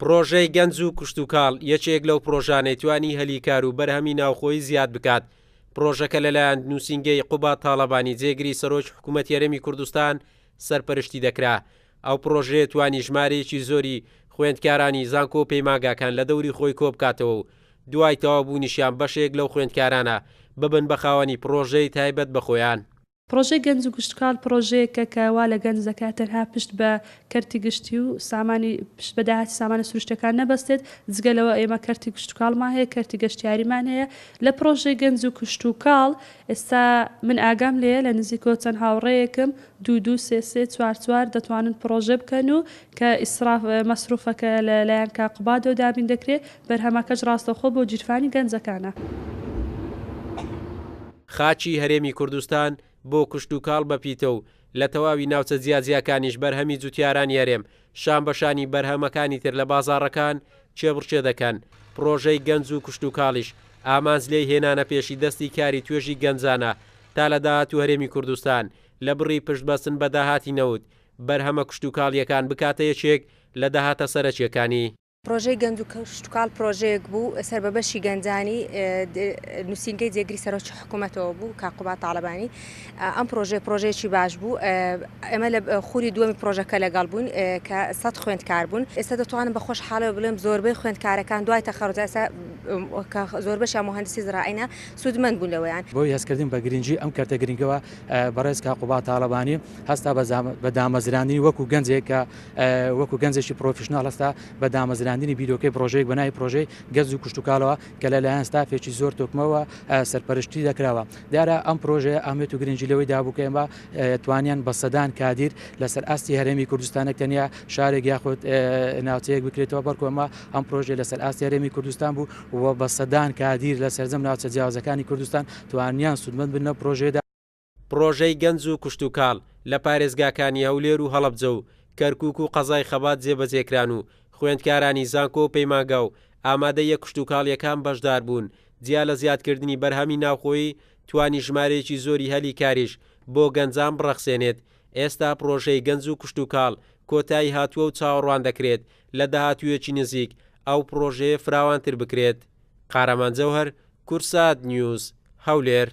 پرۆژەی گەنج و کشتتوکاڵ یەکێک لەو پرۆژانەی توانی هەلیکار و بەرهەمی ناوخۆی زیاد بکات. پرۆژەکە لەلایەن نووسینگەی قوبات تاڵەبانی جێگری سەرۆک حکوومەتی هەرێمی کوردستان سەرپەرشتی دەکرا. ئەو پرۆژەیە توانی ژمارەیەکی زۆری خوێندکارانی زانکۆ و پەیمانگاکان لە دەوری خۆی کۆبکاتەوە و دوای تەواوبوونیشیان بەشێک لەو خوێندکارانە ببن بە خاوەنی پرۆژەی تایبەت بە خۆیان. پرۆژەی گەنج و گشتکاڵ پرۆژەیەکە کەوا لە گەنج دەکات تەنها پشت بە کەرتی گشتی و سامانی پشت بەداهاتی سامانە سروشتەکان نەبەستێت. جگەلەوە ئێمە کەرتی گشتکاڵمان هەیە، کەرتی گەشتیاریمان هەیە. لە پرۆژەی گەنج و کشتتوکاڵ ئێستا من ئاگام لێیە لە نزیکۆ چەند هاوڕێیەکم 2 3 4 دەتوانن پرۆژە بکەن و کە ئیسراف مەسروفەکە لەلایەن کاقوبادەوە دابین دەکرێت. بەرهەمەکەش ڕاستەوخۆ بۆ جیرفانی گەنجەکانە. خاچی هەرێمی کوردستان بۆ کشتتوکاڵ بەپیتە و لە تەواوی ناوچە جیاجیاکانیش بەرهەمی جوتیاران یارێم شان بەشانی بەرهەمەکانی تر لە بازاڕەکان چێبڕچێ دەکەن. پرۆژەی گەنج و کشتتوکاڵیش ئامانج لێی هێنانە پێشی دەستی کاری توێژی گەنجانە تا لە داهاتوو هەرێمی کوردستان لە بڕی پشتبەستن بە داهاتی نەوت بەرهەمە کشتتوکاڵیەکان بکاتە یەکێک لە داهاتە سەرەکیەکانی. پرۆژەی گەنج و کشتتوکاڵ پرۆژەیەک بوو سەر بە بەشی گەنجانی نووسینگەی جێگری سەرۆکی حکوومەتەوە بوو کاقوبات تاڵەبانی. ئەم پرۆژەیەکی باش بوو. ئێمە لە خوری دووەمی پرۆژەکە لەگەڵ بوون کە 100 خوێندکار بوون. ئێستا دەتوانم بە خۆشحاڵەوە بڵێم زۆربەی خوێندکارەکان دوای تەخەڕوج ئێستا زۆربەشیان مهندسی زراعینە سوودمەند بوون لەوەیان. بۆی هەستکردن بە گرنگی ئەم کەرتە گرنگەوە بەڕێز کاقوبات تاڵەبانی هەستا بە دامەزراندنی وەکو گەنجێک کە وەکو گەنجێکی پرۆفیشناڵ هەستا بە دامەزراندنی بیرۆکەی پرۆژەیەک بەناوی پرۆژەی گەنج و کشتتوکاڵەوە کە لەلایەن ستافێکی زۆر تۆکمەوە سەرپەرشتی دەکراوە. دیارە ئەم پرۆژەیە ئەهمیەت و گرنگی لەوەی دابوو کە ئێمە توانیان بە سەدان کادیر لەسەر ئاستی هەرێمی کوردستانێک تەنیا شارێک یاخود ناوچەیەک بکرێتەوە بەڵکو ئەمە ئەم پرۆژێ لەسەر ئاستی هەرێمی کوردستان بوو و بە سەدان کادیر لە سەرجەم ناوچە جیاوازەکانی کوردستان توانیان سوودمەند بنە پرۆژێدا. پرۆژەی گەنج و کشتتوکاڵ لە پارێزگاکانی هەولێر و هەڵەبجە و کەرکووک و قەزای خەبات جێبەجێکران و خوێندکارانی زانکۆ و پەیمانگا و ئامادەیە کشتتوکاڵیەکان بەشدار بوون. جیا لە زیادکردنی بەرهەمی ناوخۆیی توانی ژمارەیەکی زۆری هەلی کاریش بۆ گەنجان بڕەخسێنێت. ئێستا پرۆژەی گەنج و کشتتوکاڵ کۆتایی هاتووە و چاوەڕوان دەکرێت لە داهاتوویەکی نزیک ئەو پرۆژەیە فراوانتر بکرێت. قارەمان جەوهەر، کورسات نیوز، هەولێر.